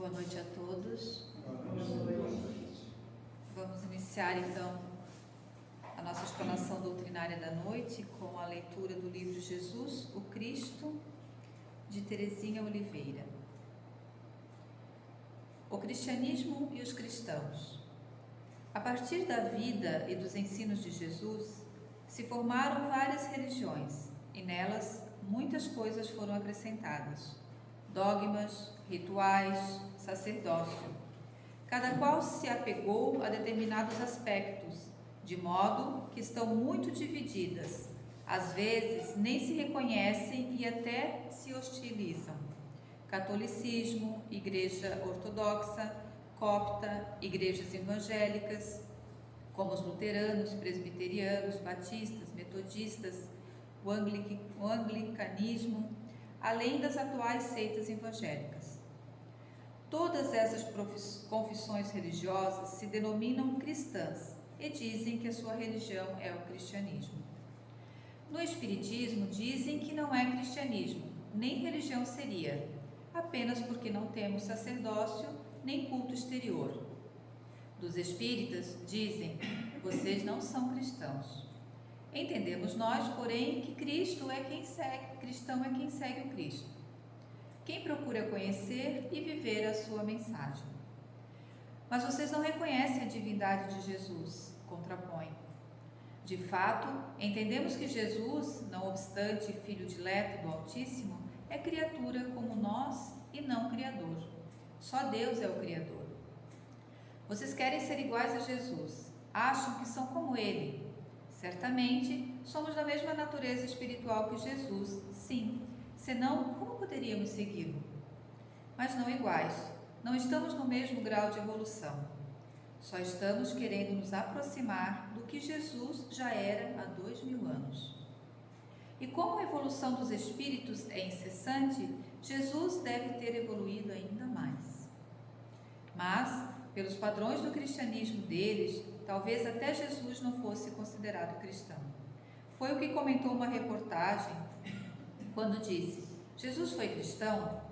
Boa noite a todos. Boa noite. Vamos iniciar então a nossa explanação doutrinária da noite com a leitura do livro Jesus, o Cristo, de Teresinha Oliveira. O cristianismo e os cristãos. A partir da vida e dos ensinos de Jesus, se formaram várias religiões e nelas muitas coisas foram acrescentadas: dogmas, rituais, sacerdócio. Cada qual se apegou a determinados aspectos, de modo que estão muito divididas. Às vezes nem se reconhecem e até se hostilizam. Catolicismo, Igreja Ortodoxa, Copta, igrejas evangélicas, como os luteranos, presbiterianos, batistas, metodistas, o anglicanismo, além das atuais seitas evangélicas. Todas essas confissões religiosas se denominam cristãs e dizem que a sua religião é o cristianismo. No Espiritismo dizem que não é cristianismo, nem religião seria, apenas porque não temos sacerdócio nem culto exterior. Dos Espíritas dizem: vocês não são cristãos. Entendemos nós, porém, que cristão é quem segue o Cristo, quem procura conhecer e viver a sua mensagem. Mas vocês não reconhecem a divindade de Jesus, contrapõe. De fato, entendemos que Jesus, não obstante filho dileto do Altíssimo, é criatura como nós e não criador. Só Deus é o Criador. Vocês querem ser iguais a Jesus, acham que são como Ele. Certamente, somos da mesma natureza espiritual que Jesus, sim, senão como poderíamos segui-lo? Mas não iguais, não estamos no mesmo grau de evolução. Só estamos querendo nos aproximar do que Jesus já era há 2000 anos. E como a evolução dos espíritos é incessante, Jesus deve ter evoluído ainda mais. Mas, pelos padrões do cristianismo deles, talvez até Jesus não fosse considerado cristão. Foi o que comentou uma reportagem quando disse: Jesus foi cristão?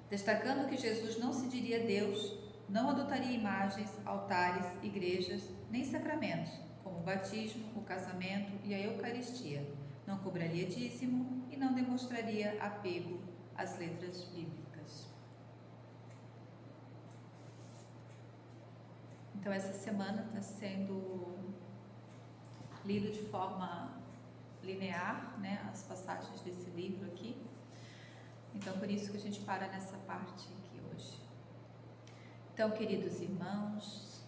Destacando que Jesus não se diria Deus, não adotaria imagens, altares, igrejas, nem sacramentos, como o batismo, o casamento e a Eucaristia. Não cobraria dízimo e não demonstraria apego às letras bíblicas. Então, essa semana está sendo lido de forma linear, né, as passagens desse livro aqui. Então, por isso que a gente para nessa parte aqui hoje. Então, queridos irmãos,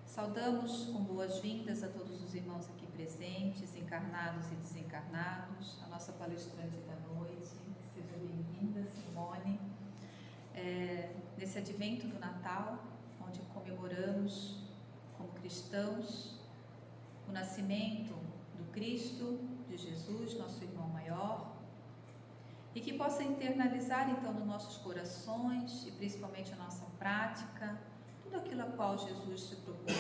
saudamos com boas-vindas a todos os irmãos aqui presentes, encarnados e desencarnados, a nossa palestrante da noite. Seja bem-vinda, Simone. Nesse advento do Natal, onde comemoramos como cristãos o nascimento do Cristo, de Jesus, nosso irmão maior, e que possa internalizar então nos nossos corações e principalmente a nossa prática tudo aquilo a qual Jesus se propôs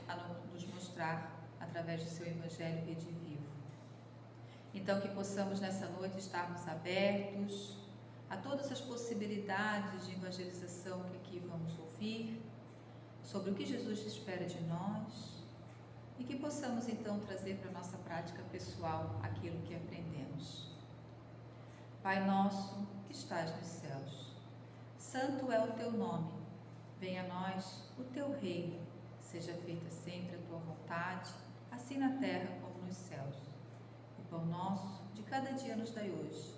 a nos mostrar através do seu Evangelho redivivo. Então, que possamos nessa noite estarmos abertos a todas as possibilidades de evangelização que aqui vamos ouvir, sobre o que Jesus espera de nós, e que possamos então trazer para a nossa prática pessoal aquilo que aprendemos. Pai nosso que estás nos céus, santo é o teu nome, venha a nós o teu reino, seja feita sempre a tua vontade, assim na terra como nos céus. O pão nosso de cada dia nos dai hoje,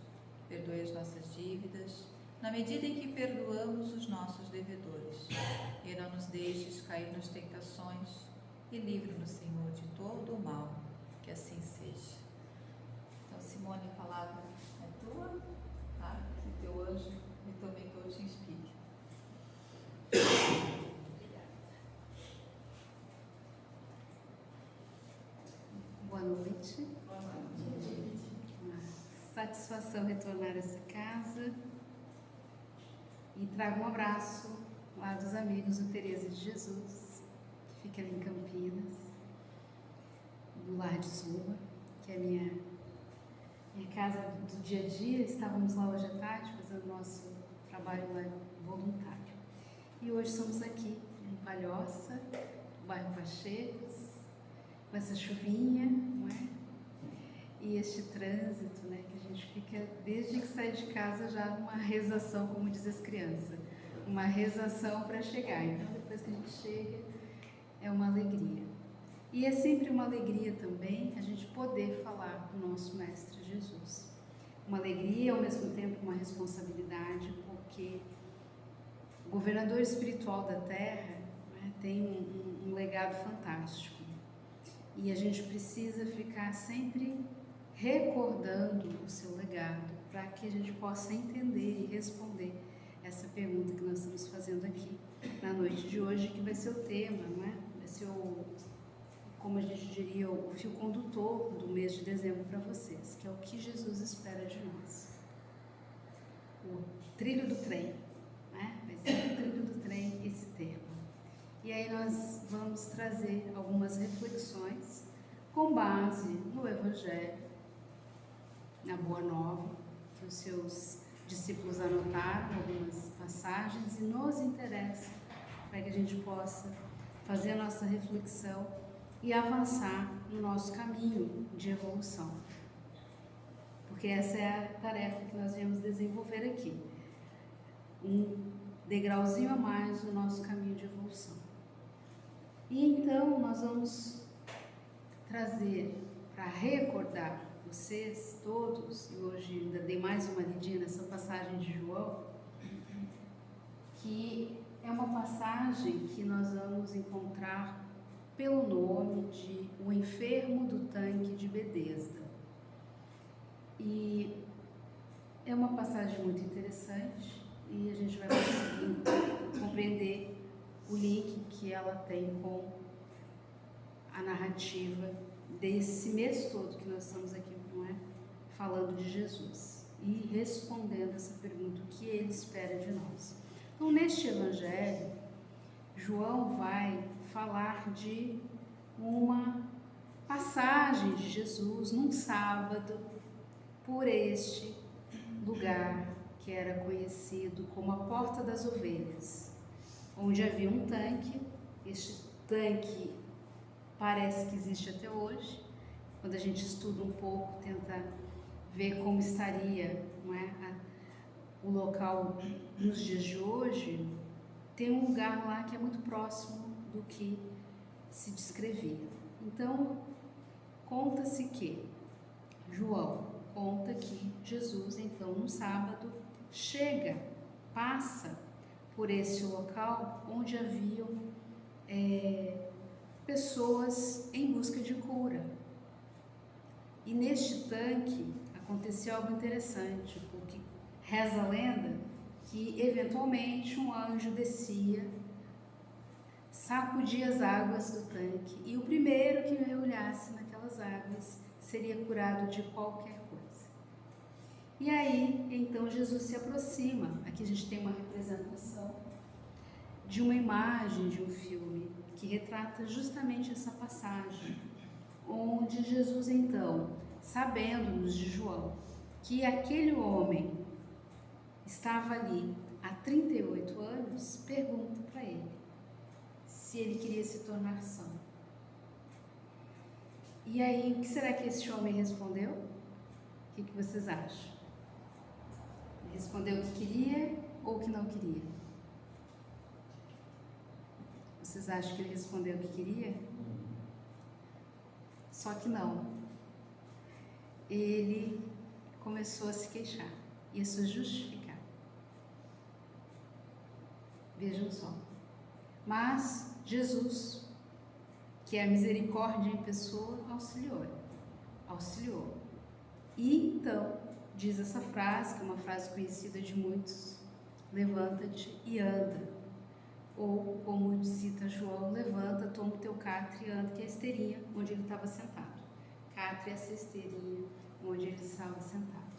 perdoe as nossas dívidas, na medida em que perdoamos os nossos devedores, e não nos deixes cair nas tentações, e livra-nos, Senhor, de todo o mal, que assim seja. Então, Simone, a palavra é tua, tá? Que teu anjo e também que eu te inspire. Boa noite. Boa noite. Uma satisfação retornar a essa casa e trago um abraço lá dos amigos do Teresa de Jesus, que fica ali em Campinas, do Lar de Zuba, que é minha casa do dia a dia. Estávamos lá hoje à tarde fazendo nosso trabalho lá voluntário. E hoje estamos aqui em Palhoça, bairro Pachecos, com essa chuvinha, não é? E este trânsito, né, que a gente fica, desde que sai de casa, já numa rezação, como diz as crianças, uma rezação para chegar. Então, depois que a gente chega, é uma alegria. E é sempre uma alegria também a gente poder falar do nosso Mestre Jesus. Uma alegria, ao mesmo tempo, uma responsabilidade, porque o governador espiritual da Terra, né, tem um legado fantástico. E a gente precisa ficar sempre recordando o seu legado para que a gente possa entender e responder essa pergunta que nós estamos fazendo aqui na noite de hoje, que vai ser o tema, não é? Vai ser como a gente diria, o fio condutor do mês de dezembro para vocês, que é o que Jesus espera de nós. O trilho do trem, né? Vai ser o trilho do trem esse tema. E aí nós vamos trazer algumas reflexões com base no Evangelho, na Boa Nova, que os seus discípulos anotaram algumas passagens e nos interessa para que a gente possa fazer a nossa reflexão e avançar no nosso caminho de evolução. Porque essa é a tarefa que nós viemos desenvolver aqui. Um degrauzinho a mais no nosso caminho de evolução. E então nós vamos trazer para recordar vocês todos, e hoje ainda dei mais uma lidinha nessa passagem de João, que é uma passagem que nós vamos encontrar pelo nome de O Enfermo do Tanque de Betesda. E é uma passagem muito interessante e a gente vai conseguir compreender o link que ela tem com a narrativa desse mês todo que nós estamos aqui, não é? Falando de Jesus e respondendo essa pergunta, o que ele espera de nós. Então, neste evangelho, João vai falar de uma passagem de Jesus num sábado por este lugar que era conhecido como a Porta das Ovelhas, onde havia um tanque. Este tanque parece que existe até hoje. Quando a gente estuda um pouco, tenta ver como estaria, não é, o local nos dias de hoje, tem um lugar lá que é muito próximo do que se descrevia. Então, conta-se que João conta que Jesus, então, no sábado, passa por esse local onde haviam pessoas em busca de cura. E neste tanque aconteceu algo interessante, porque reza a lenda que eventualmente um anjo descia, sacudia as águas do tanque e o primeiro que mergulhasse naquelas águas seria curado de qualquer coisa. E aí, então, Jesus se aproxima. Aqui a gente tem uma representação de uma imagem de um filme que retrata justamente essa passagem, onde Jesus, então, sabendo-nos de João que aquele homem estava ali há 38 anos, pergunta para ele se ele queria se tornar são. E aí, o que será que esse homem respondeu? O que vocês acham? Ele respondeu que queria ou que não queria? Vocês acham que ele respondeu que queria? Só que não. Ele começou a se queixar e a se justificar. Vejam só. Mas Jesus, que é a misericórdia em pessoa, auxiliou. E então, diz essa frase, que é uma frase conhecida de muitos: levanta-te e anda. Ou, como cita João, levanta, toma o teu catre e anda, que é a esteirinha onde ele estava sentado. Catre é essa esteirinha onde ele estava sentado.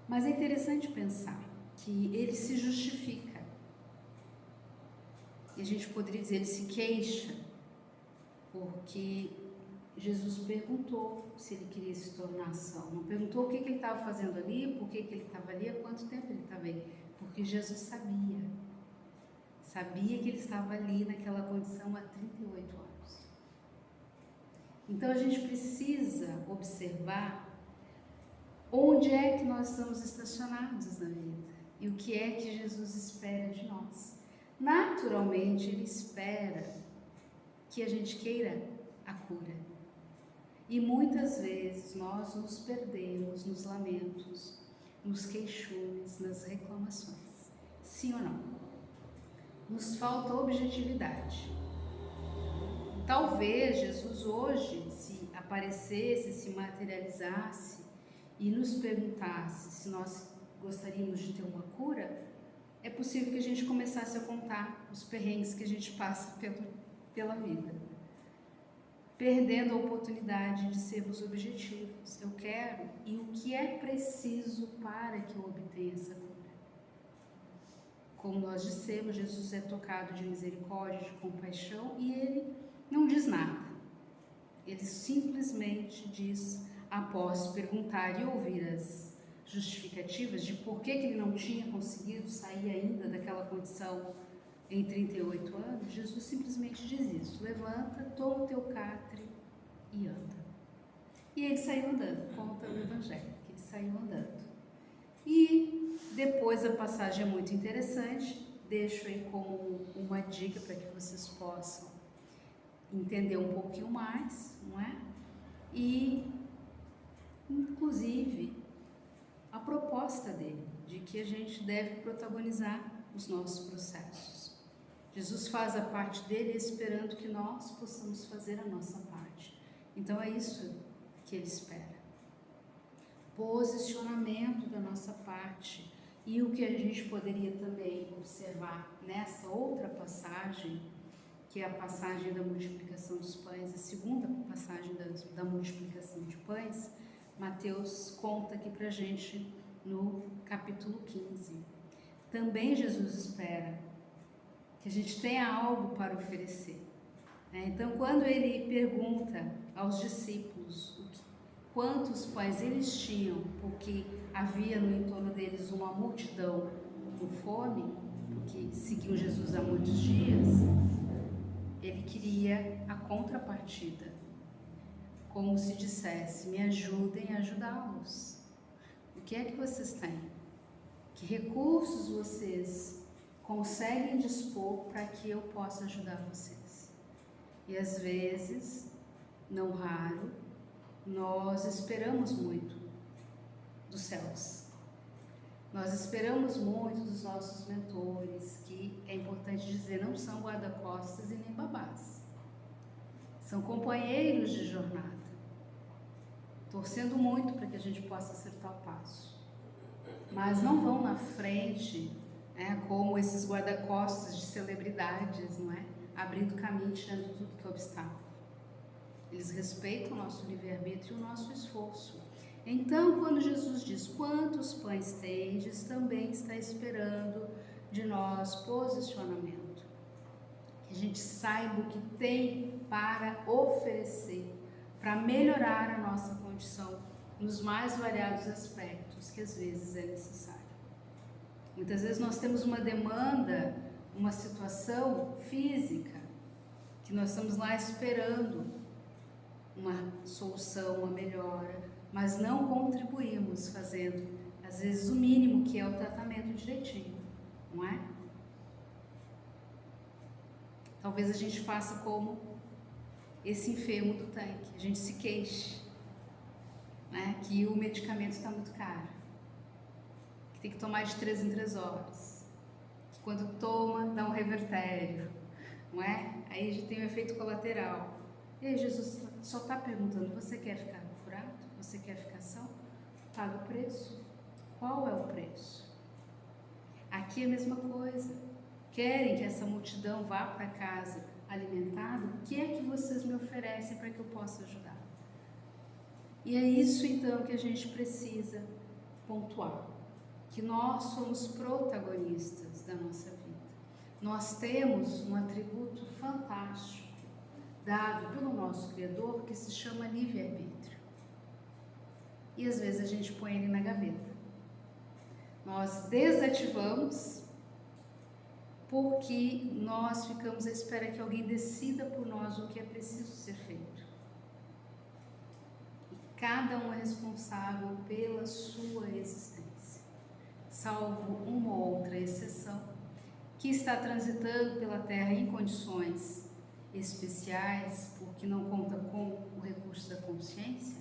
Mas é interessante pensar que ele se justifica. E a gente poderia dizer, ele se queixa, porque Jesus perguntou se ele queria se tornar são. Não perguntou o que ele estava fazendo ali, por que ele estava ali, há quanto tempo ele estava aí. Por Porque Jesus sabia que ele estava ali naquela condição há 38 anos. Então a gente precisa observar onde é que nós estamos estacionados na vida e o que é que Jesus espera de nós. Naturalmente, ele espera que a gente queira a cura. E muitas vezes nós nos perdemos nos lamentos, nos queixumes, nas reclamações. Sim ou não? Nos falta objetividade. Talvez Jesus hoje, se aparecesse, se materializasse e nos perguntasse se nós gostaríamos de ter uma cura, é possível que a gente começasse a contar os perrengues que a gente passa pela vida, perdendo a oportunidade de sermos objetivos. Eu quero, e o que é preciso para que eu obtenha essa cura? Como nós dissemos, Jesus é tocado de misericórdia, de compaixão, e ele não diz nada. Ele simplesmente diz, após perguntar e ouvir as justificativas de por que ele não tinha conseguido sair ainda daquela condição em 38 anos, Jesus simplesmente diz isso: levanta, toma o teu catre e anda. E ele saiu andando, conta o Evangelho, que ele saiu andando. E depois a passagem é muito interessante, deixo aí como uma dica para que vocês possam entender um pouquinho mais, não é? E, inclusive, a proposta dele, de que a gente deve protagonizar os nossos processos. Jesus faz a parte dele esperando que nós possamos fazer a nossa parte. Então é isso que ele espera. Posicionamento da nossa parte. E o que a gente poderia também observar nessa outra passagem, que é a passagem da multiplicação dos pães, a segunda passagem da multiplicação de pães, Mateus conta aqui pra gente no capítulo 15. Também Jesus espera que a gente tenha algo para oferecer. Então, quando ele pergunta aos discípulos quantos pães eles tinham, porque havia no entorno deles uma multidão com fome, porque seguiu Jesus há muitos dias, ele queria a contrapartida, como se dissesse: me ajudem a ajudá-los. O que é que vocês têm? Que recursos vocês conseguem dispor para que eu possa ajudar vocês? E às vezes, não raro, nós esperamos muito dos céus. Nós esperamos muito dos nossos mentores, que é importante dizer, não são guarda-costas e nem babás. São companheiros de jornada, torcendo muito para que a gente possa acertar o passo. Mas não vão na frente, como esses guarda-costas de celebridades, não é? Abrindo caminho, tirando tudo que é obstáculo. Eles respeitam o nosso livre-arbítrio e o nosso esforço. Então, quando Jesus diz quantos pães tendes, também está esperando de nós posicionamento. Que a gente saiba o que tem para oferecer, para melhorar a nossa condição nos mais variados aspectos que às vezes é necessário. Muitas vezes nós temos uma demanda, uma situação física, que nós estamos lá esperando uma solução, uma melhora, mas não contribuímos fazendo, às vezes, o mínimo, que é o tratamento direitinho, não é? Talvez a gente faça como esse enfermo do tanque, a gente se queixe, né, que o medicamento está muito caro, que tem que tomar de 3 em 3 horas, que quando toma dá um revertério, não é? Aí já tem um efeito colateral. E aí Jesus só está perguntando: você quer ficar curado? Você quer ficar são? Paga o preço. Qual é o preço? Aqui é a mesma coisa. Querem que essa multidão vá para casa alimentada? O que é que vocês me oferecem para que eu possa ajudar? E é isso então que a gente precisa pontuar, que nós somos protagonistas da nossa vida. Nós temos um atributo fantástico dado pelo nosso Criador, que se chama livre-arbítrio. E às vezes a gente põe ele na gaveta. Nós desativamos porque nós ficamos à espera que alguém decida por nós o que é preciso ser feito. E cada um é responsável pela sua existência, salvo uma ou outra exceção, que está transitando pela Terra em condições especiais, porque não conta com o recurso da consciência.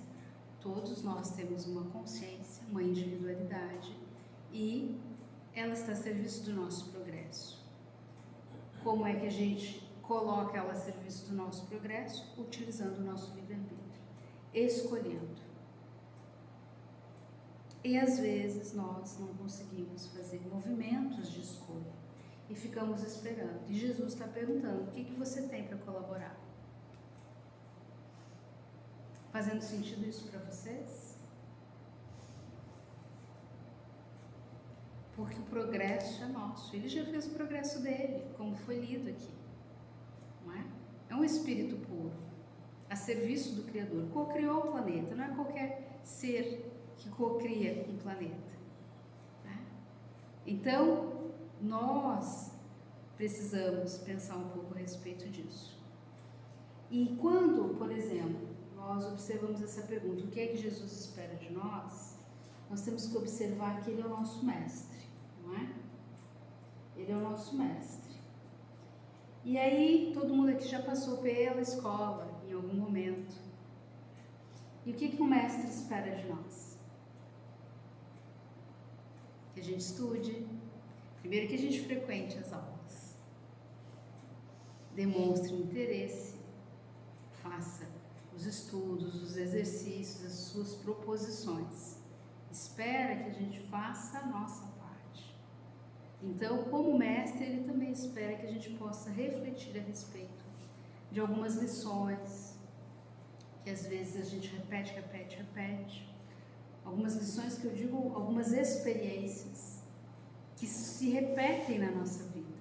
Todos nós temos uma consciência, uma individualidade, e ela está a serviço do nosso progresso. Como é que a gente coloca ela a serviço do nosso progresso? Utilizando o nosso livre-arbítrio, escolhendo. E às vezes nós não conseguimos fazer movimentos de escolha e ficamos esperando. E Jesus está perguntando: o que você tem para colaborar? Fazendo sentido isso para vocês? Porque o progresso é nosso. Ele já fez o progresso dele, como foi lido aqui. Não é? É um espírito puro, a serviço do Criador. Co-criou o planeta. Não é qualquer ser que co-cria um planeta. Né? Então, nós precisamos pensar um pouco a respeito disso. E quando, por exemplo, nós observamos essa pergunta, o que é que Jesus espera de nós? Nós temos que observar que Ele é o nosso mestre, não é? Ele é o nosso mestre. E aí, todo mundo aqui já passou pela escola, em algum momento. E o que o mestre espera de nós? Que a gente estude, primeiro que a gente frequente as aulas, demonstre interesse, faça os estudos, os exercícios, as suas proposições. Espera que a gente faça a nossa parte. Então, como mestre, ele também espera que a gente possa refletir a respeito de algumas lições, que às vezes a gente repete. Algumas lições que eu digo, algumas experiências que se repetem na nossa vida.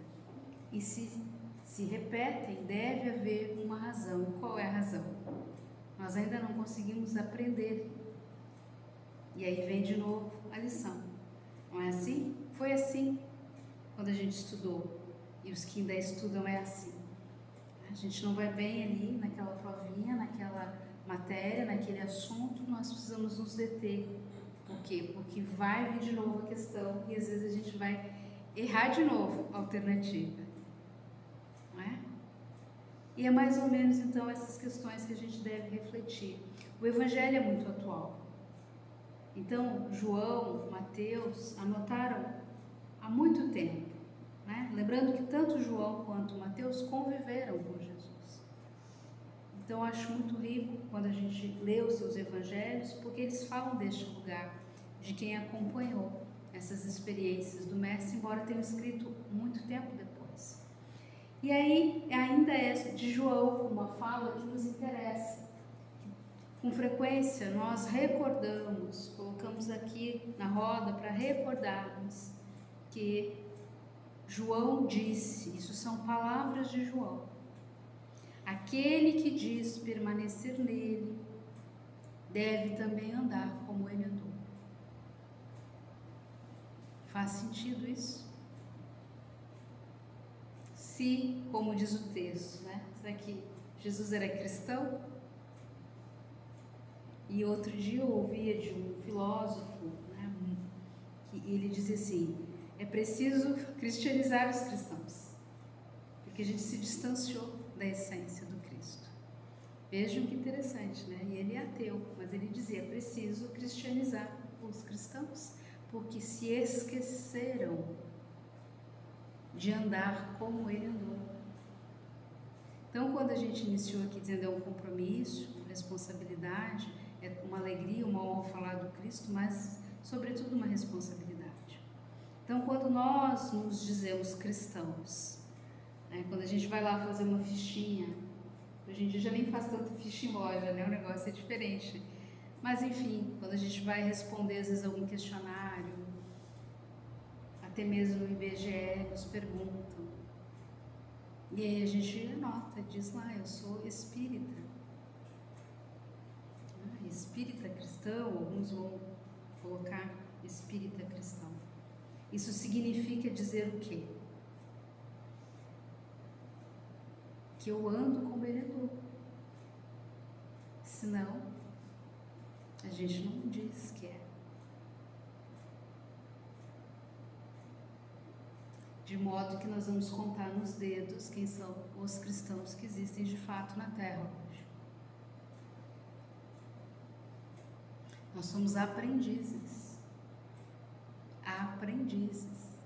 E se repetem, deve haver uma razão. E qual é a razão? Nós ainda não conseguimos aprender. E aí vem de novo a lição. Não é assim? Foi assim quando a gente estudou. E os que ainda estudam é assim. A gente não vai bem ali naquela provinha, naquela matéria, naquele assunto, nós precisamos nos deter. Por quê? Porque vai vir de novo a questão e às vezes a gente vai errar de novo a alternativa. Não é? E é mais ou menos então essas questões que a gente deve refletir. O Evangelho é muito atual. Então, João, Mateus anotaram há muito tempo, né? Lembrando que tanto João quanto Mateus conviveram com Jesus. Então, acho muito rico quando a gente lê os seus evangelhos, porque eles falam deste lugar, de quem acompanhou essas experiências do Mestre, embora tenham escrito muito tempo depois. E aí, ainda é de João uma fala que nos interessa. Com frequência, nós recordamos, colocamos aqui na roda para recordarmos que João disse, isso são palavras de João: aquele que diz permanecer nele, deve também andar como ele andou. Faz sentido isso? Se, como diz o texto, né? Será que Jesus era cristão? E outro dia eu ouvia de um filósofo, né, que ele dizia assim: é preciso cristianizar os cristãos, porque a gente se distanciou da essência do Cristo. Vejam que interessante, né? E ele é ateu, mas ele dizia: é preciso cristianizar os cristãos, porque se esqueceram de andar como ele andou. Então, quando a gente iniciou aqui dizendo é um compromisso, uma responsabilidade, é uma alegria, uma honra falar do Cristo, mas, sobretudo, uma responsabilidade. Então, quando nós nos dizemos cristãos, né, quando a gente vai lá fazer uma fichinha, hoje em dia já nem faz tanta ficha em loja, né, o negócio é diferente. Mas, enfim, quando a gente vai responder, às vezes, algum questionário, até mesmo no IBGE, nos perguntam. E aí a gente anota, diz lá: eu sou espírita. Espírita cristão, alguns vão colocar espírita cristão. Isso significa dizer o quê? Que eu ando como ele andou. Senão, a gente não diz que é. De modo que nós vamos contar nos dedos quem são os cristãos que existem de fato na Terra hoje. Nós somos aprendizes. Aprendizes.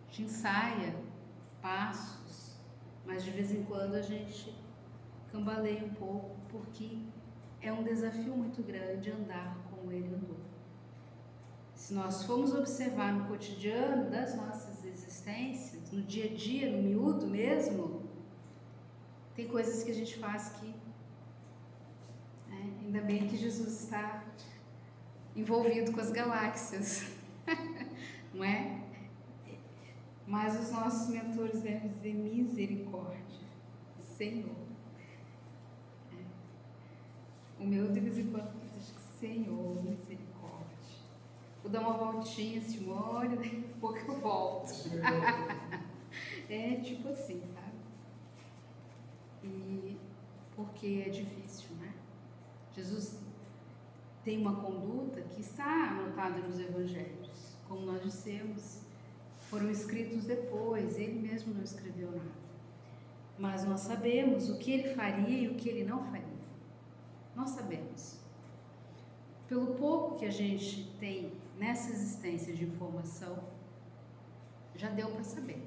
A gente ensaia passos, mas de vez em quando a gente cambaleia um pouco, porque é um desafio muito grande andar como ele andou. Se nós formos observar no cotidiano das nossas existências, no dia a dia, no miúdo mesmo, tem coisas que a gente faz que, ainda bem que Jesus está envolvido com as galáxias, não é? Mas os nossos mentores devem dizer misericórdia, Senhor. O meu de vez em quando diz Senhor, misericórdia. Vou dar uma voltinha, Simone, daqui a pouco eu volto. É tipo assim, sabe? E porque é difícil, né? Jesus tem uma conduta que está anotada nos evangelhos. Como nós dissemos, foram escritos depois, ele mesmo não escreveu nada. Mas nós sabemos o que ele faria e o que ele não faria. Nós sabemos. Pelo pouco que a gente tem nessa existência de informação, já deu para saber.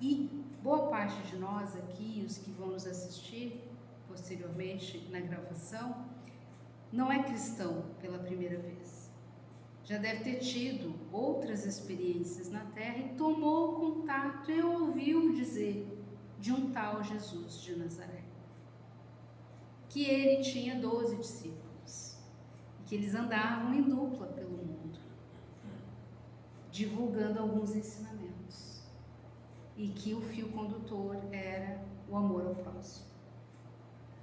E boa parte de nós aqui, os que vão nos assistir posteriormente na gravação, não é cristão pela primeira vez. Já deve ter tido outras experiências na Terra e tomou contato e ouviu dizer de um tal Jesus de Nazaré. Que ele tinha 12 discípulos, que eles andavam em dupla pelo mundo, divulgando alguns ensinamentos, e que o fio condutor era o amor ao próximo.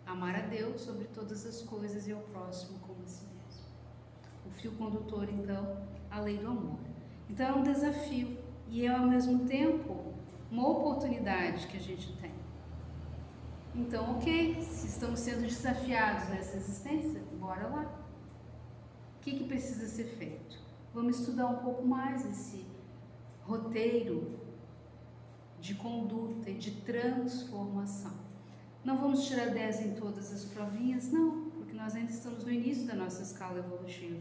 Amar a Deus sobre todas as coisas e ao próximo como a si mesmo. O fio condutor, então, a lei do amor. Então é um desafio e é ao mesmo tempo uma oportunidade que a gente tem. Então, ok, se estamos sendo desafiados nessa existência, bora lá. O que precisa ser feito? Vamos estudar um pouco mais esse roteiro de conduta e de transformação. Não vamos tirar 10 em todas as provinhas, não, porque nós ainda estamos no início da nossa escala evolutiva.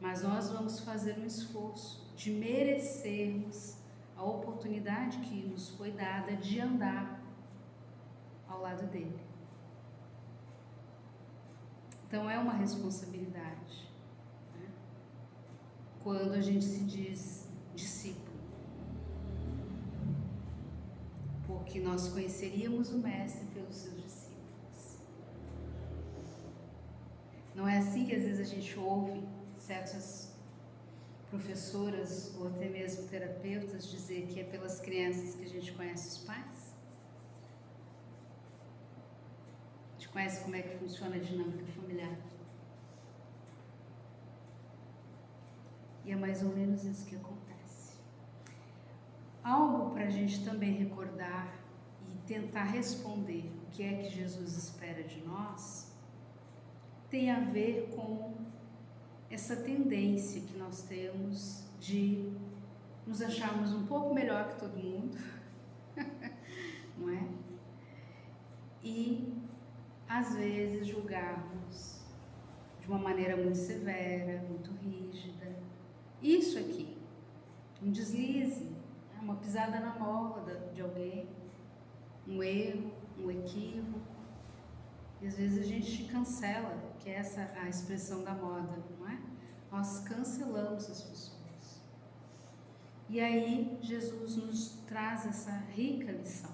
Mas nós vamos fazer um esforço de merecermos a oportunidade que nos foi dada de andar ao lado dele. Então é uma responsabilidade, né? Quando a gente se diz discípulo, porque nós conheceríamos o Mestre pelos seus discípulos. Não é assim que às vezes a gente ouve certas professoras ou até mesmo terapeutas dizer que é pelas crianças que a gente conhece os pais? A gente conhece como é que funciona a dinâmica familiar. E é mais ou menos isso que acontece. Algo para a gente também recordar e tentar responder o que é que Jesus espera de nós tem a ver com essa tendência que nós temos de nos acharmos um pouco melhor que todo mundo, não é? E às vezes julgarmos de uma maneira muito severa, muito rígida. Isso aqui, um deslize, uma pisada na mola de alguém, um erro, um equívoco. E às vezes a gente cancela, que é essa a expressão da moda, não é? Nós cancelamos as pessoas. E aí Jesus nos traz essa rica lição,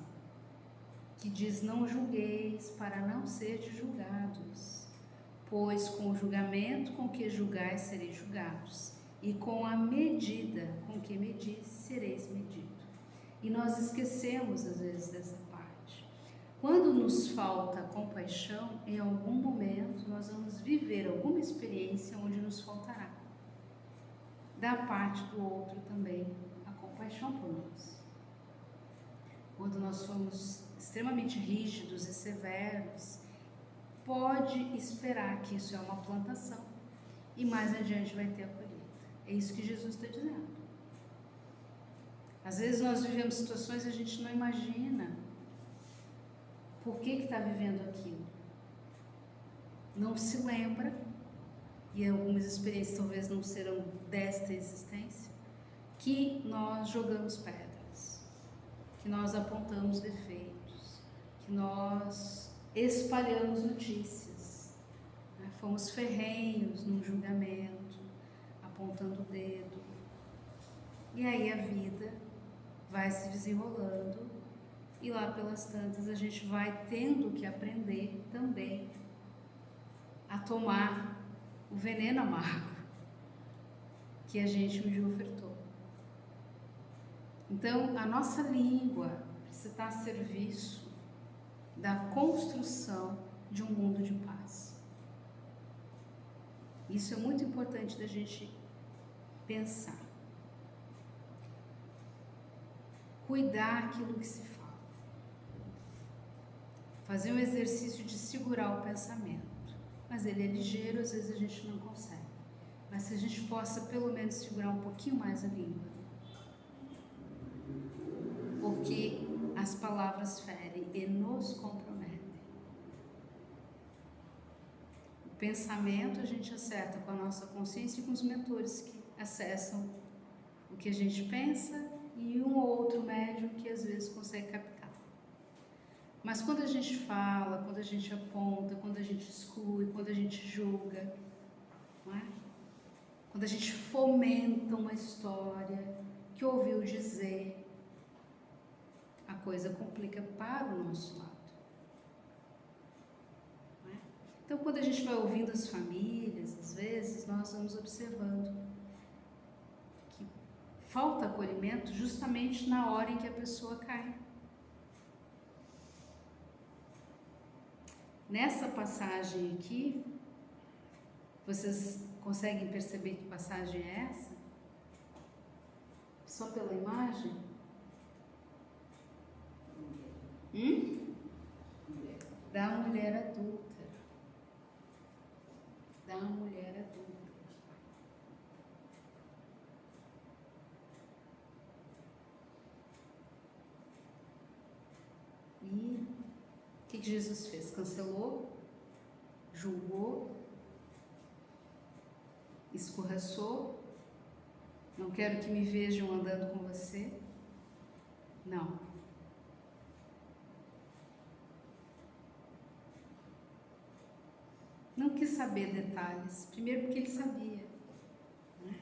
que diz: não julgueis para não seres julgados, pois com o julgamento com que julgais sereis julgados, e com a medida com que medis sereis medidos. E nós esquecemos às vezes dessa parte. Quando nos falta compaixão, em algum momento nós vamos viver alguma experiência onde nos faltará. da parte do outro também a compaixão por nós. Quando nós somos extremamente rígidos e severos, pode esperar que isso é uma plantação e mais adiante vai ter a colheita. É isso que Jesus está dizendo. Às vezes nós vivemos situações e a gente não imagina por que está vivendo aquilo. Não se lembra, e algumas experiências talvez não serão desta existência, que nós jogamos pedras, que nós apontamos defeitos, que nós espalhamos notícias, né? Fomos ferrenhos num julgamento, apontando o dedo. E aí a vida vai se desenrolando e lá pelas tantas a gente vai tendo que aprender também a tomar o veneno amargo que a gente um dia ofertou. Então a nossa língua precisa estar a serviço da construção de um mundo de paz. Isso é muito importante da gente pensar. Cuidar aquilo que se fala. Fazer um exercício de segurar o pensamento. Mas ele é ligeiro, às vezes a gente não consegue. Mas se a gente possa pelo menos segurar um pouquinho mais a língua. Porque as palavras ferem e nos comprometem. O pensamento a gente acerta com a nossa consciência e com os mentores que acessam o que a gente pensa e um ou outro médium que às vezes consegue captar. Mas quando a gente fala, quando a gente aponta, quando a gente exclui, quando a gente julga, não é? Quando a gente fomenta uma história que ouviu dizer, a coisa complica para o nosso lado. Não é? Então, quando a gente vai ouvindo as famílias, às vezes, nós vamos observando que falta acolhimento justamente na hora em que a pessoa cai. Nessa passagem aqui, vocês conseguem perceber que passagem é essa? Só pela imagem? Da mulher adulta. Da mulher adulta. E o que Jesus fez? Cancelou, julgou, escorraçou. Não quero que me vejam andando com você. Não. Não quis saber detalhes. Primeiro porque ele sabia. Né?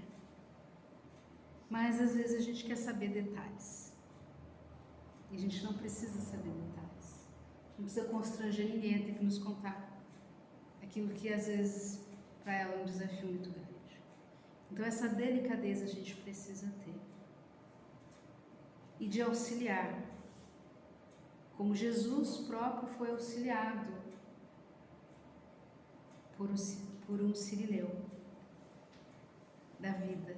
Mas às vezes a gente quer saber detalhes. E a gente não precisa saber detalhes. Não precisa constranger ninguém a ter que nos contar aquilo que às vezes para ela é um desafio muito grande. Então essa delicadeza a gente precisa ter. E de auxiliar, como Jesus próprio foi auxiliado por um sirineu da vida.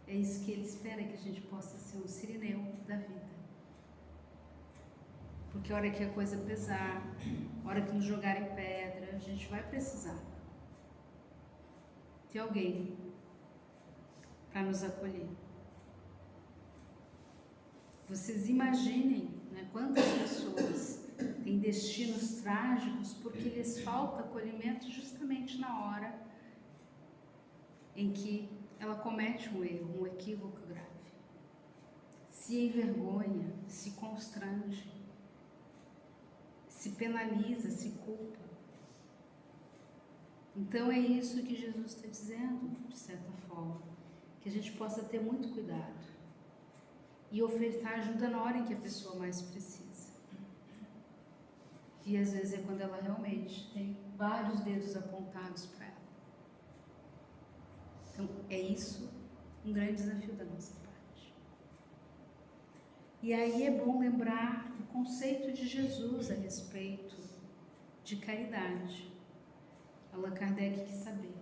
É isso que ele espera, que a gente possa ser um sirineu da vida. Porque a hora que a coisa pesar, a hora que nos jogarem pedra, a gente vai precisar ter alguém para nos acolher. Vocês imaginem, né, quantas pessoas têm destinos trágicos porque lhes falta acolhimento justamente na hora em que ela comete um erro, um equívoco grave. Se envergonha, se constrange, se penaliza, se culpa. Então é isso que Jesus está dizendo, de certa forma, que a gente possa ter muito cuidado e ofertar ajuda na hora em que a pessoa mais precisa. E às vezes é quando ela realmente tem vários dedos apontados para ela. Então é isso um grande desafio da nossa parte. E aí é bom lembrar o conceito de Jesus a respeito de caridade. Allan Kardec quis saber,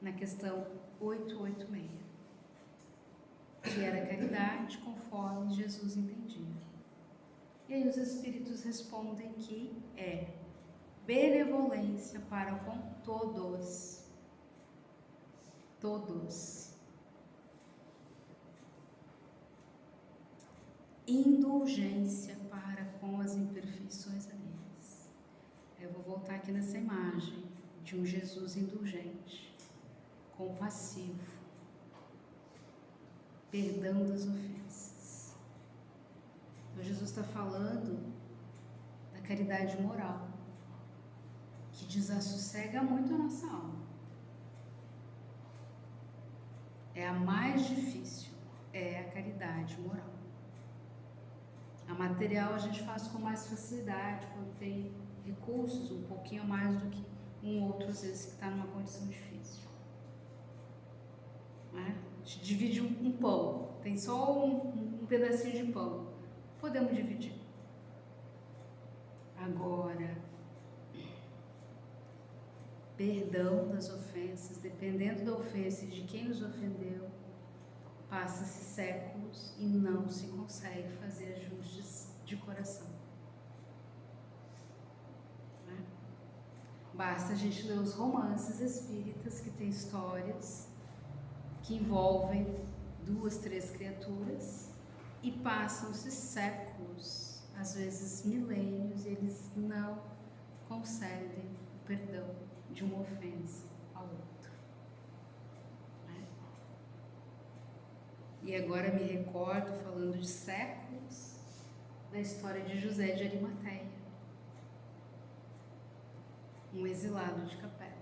na questão 886. que era caridade conforme Jesus entendia. E aí os espíritos respondem que é benevolência para com todos. Todos. Indulgência para com as imperfeições alheias. Eu vou voltar aqui nessa imagem de um Jesus indulgente, compassivo, perdão das ofensas. Então Jesus está falando da caridade moral, que desassossega muito a nossa alma. É a mais difícil, é a caridade moral. A material a gente faz com mais facilidade, quando tem recursos, um pouquinho mais do que um outro, às vezes, que está numa condição difícil. Né? A gente divide um pão, tem só um pedacinho de pão, podemos dividir. Agora, perdão das ofensas, dependendo da ofensa e de quem nos ofendeu, passa-se séculos e não se consegue fazer ajustes de coração. Né? Basta a gente ler os romances espíritas que tem histórias que envolvem 2, 3 criaturas e passam-se séculos, às vezes milênios, e eles não concedem o perdão de uma ofensa ao outro. Né? E agora me recordo, falando de séculos, da história de José de Arimateia, um exilado de Capela.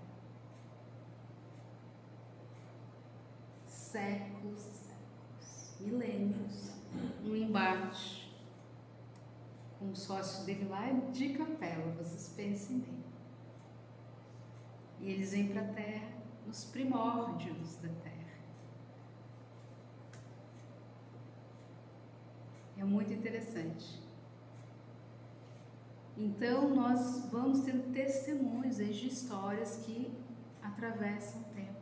Séculos e séculos, milênios, um embate com o sócio dele lá de Capela, vocês pensem bem. E eles vêm para a Terra, nos primórdios da Terra. É muito interessante. Então, nós vamos tendo testemunhos de histórias que atravessam o tempo.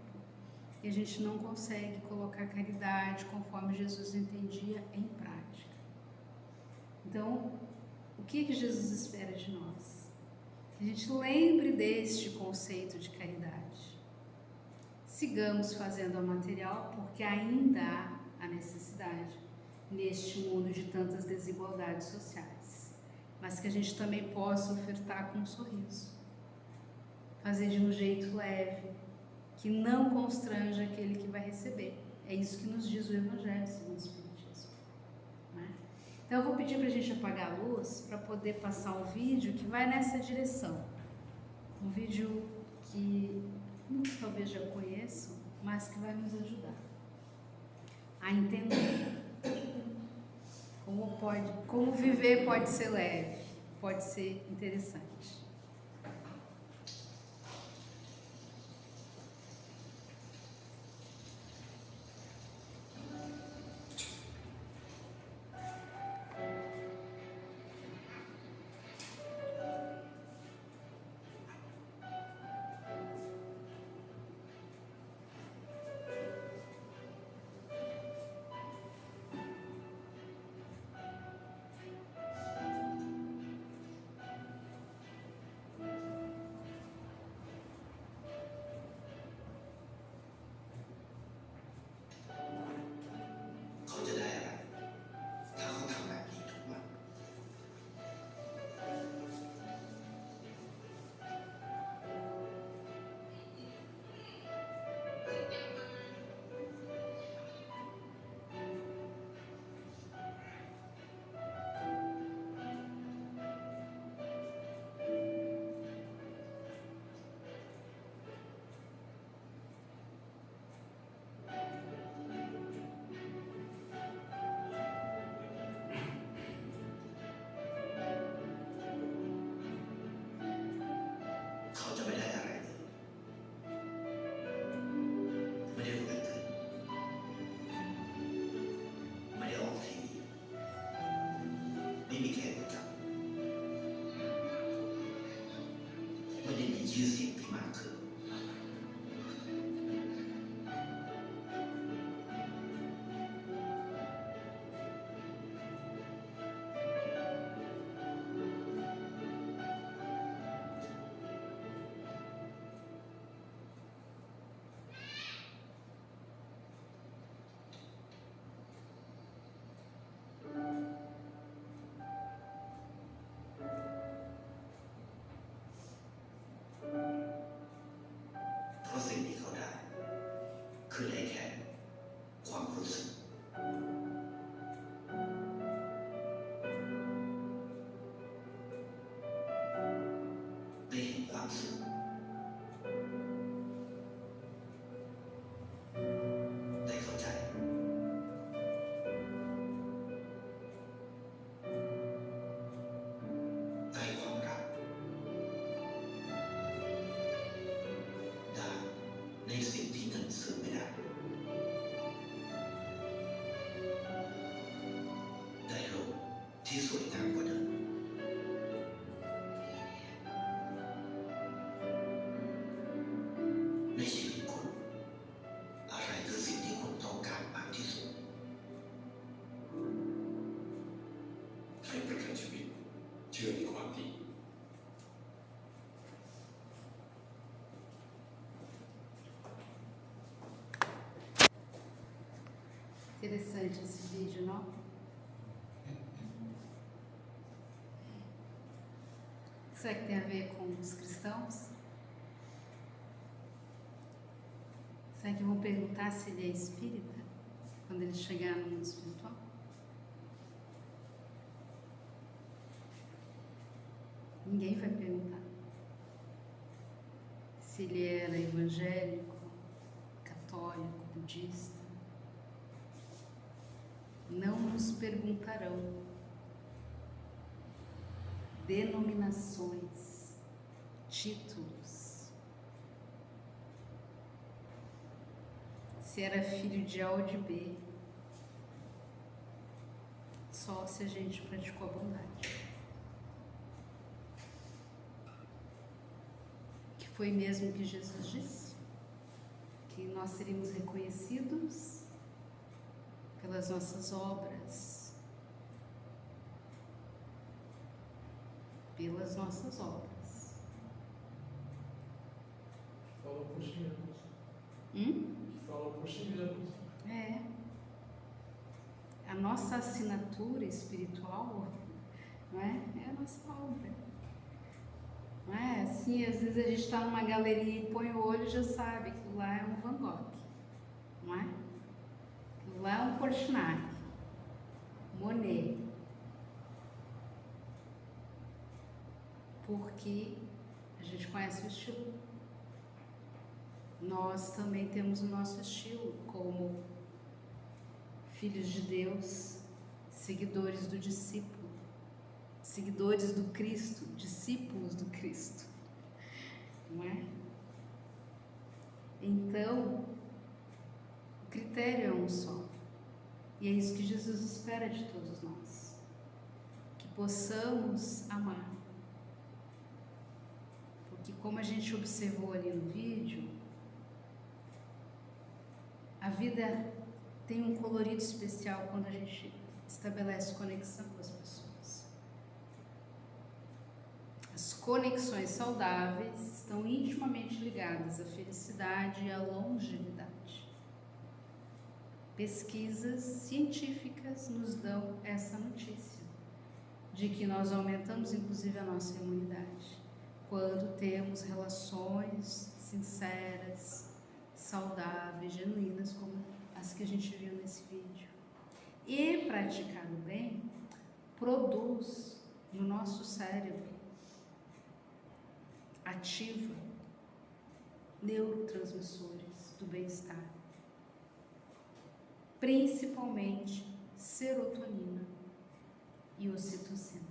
E a gente não consegue colocar a caridade conforme Jesus entendia em prática. Então, o que Jesus espera de nós? Que a gente lembre deste conceito de caridade. Sigamos fazendo a material, porque ainda há a necessidade neste mundo de tantas desigualdades sociais, mas que a gente também possa ofertar com um sorriso, fazer de um jeito leve, que não constrange aquele que vai receber. É isso que nos diz o Evangelho segundo o Espiritismo. Né? Então eu vou pedir para a gente apagar a luz para poder passar um vídeo que vai nessa direção. Um vídeo que muitos talvez já conheçam, mas que vai nos ajudar a entender como viver pode ser leve, pode ser interessante. ให้ประกันชีวิตเชื่อในความดี Interessante esse vídeo, não? Será que tem a ver com os cristãos? Será que vão perguntar se ele é espírita quando ele chegar no mundo espiritual? Ninguém vai perguntar se ele era evangélico, católico, budista. Não nos perguntarão denominações, títulos, se era filho de A ou de B, só se a gente praticou a bondade. Que foi mesmo que Jesus disse, que nós seríamos reconhecidos pelas nossas obras, pelas nossas obras. Fala por si mesmo. Fala por si mesmo. É. A nossa assinatura espiritual, não é? É a nossa obra. Não é? Assim, às vezes a gente está numa galeria e põe o olho e já sabe que lá é um Van Gogh, não é? Lá é um Portinac, Monet, porque a gente conhece o estilo. Nós também temos o nosso estilo como filhos de Deus, seguidores do discípulo, seguidores do Cristo, discípulos do Cristo, não é? Então, o critério é um só. E é isso que Jesus espera de todos nós. Que possamos amar. Porque como a gente observou ali no vídeo, a vida tem um colorido especial quando a gente estabelece conexão com as pessoas. As conexões saudáveis estão intimamente ligadas à felicidade e à longevidade. Pesquisas científicas nos dão essa notícia, de que nós aumentamos inclusive a nossa imunidade, quando temos relações sinceras, saudáveis, genuínas, como as que a gente viu nesse vídeo. E praticar o bem produz no nosso cérebro, ativa neurotransmissores do bem-estar, principalmente serotonina e ocitocina.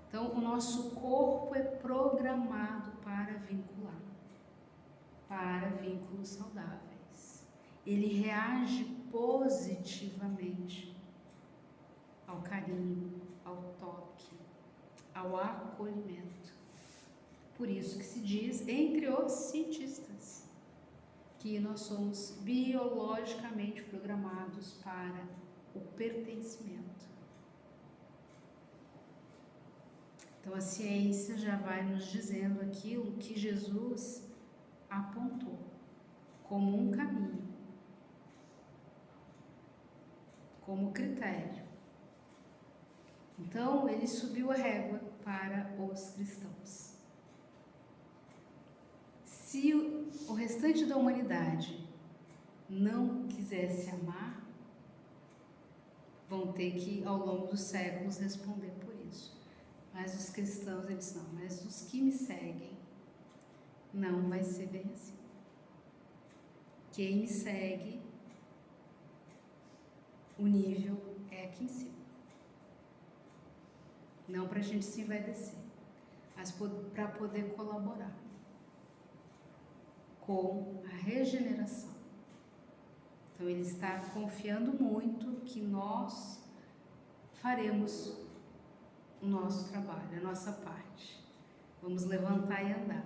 Então, o nosso corpo é programado para vincular, para vínculos saudáveis. Ele reage positivamente ao carinho, ao toque, ao acolhimento. Por isso que se diz, entre os cientistas, que nós somos biologicamente programados para o pertencimento. Então a ciência já vai nos dizendo aquilo que Jesus apontou como um caminho, como critério. Então ele subiu a régua para os cristãos. Se o restante da humanidade não quisesse amar, vão ter que, ao longo dos séculos, responder por isso. Mas os cristãos, eles não. Mas os que me seguem, não vai ser bem assim. Quem me segue, o nível é aqui em cima. Não para a gente se envaidecer, mas para poder colaborar com a regeneração. Então ele está confiando muito que nós faremos o nosso trabalho, a nossa parte. Vamos levantar e andar.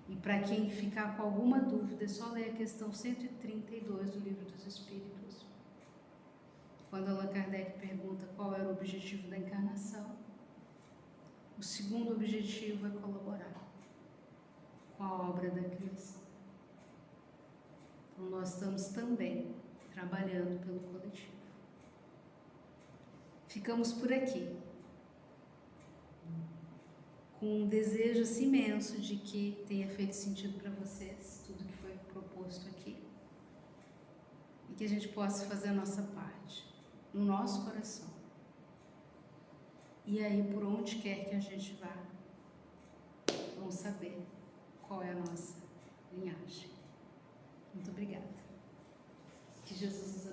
E para quem ficar com alguma dúvida, é só ler a questão 132 do Livro dos Espíritos, quando Allan Kardec pergunta qual era o objetivo da encarnação, o segundo objetivo é colaborar com a obra da criação. Então, nós estamos também trabalhando pelo coletivo. Ficamos por aqui, com um desejo assim, imenso de que tenha feito sentido para vocês tudo que foi proposto aqui e que a gente possa fazer a nossa parte no nosso coração. E aí, por onde quer que a gente vá, vamos saber qual é a nossa linhagem. Muito obrigada. Que Jesus nos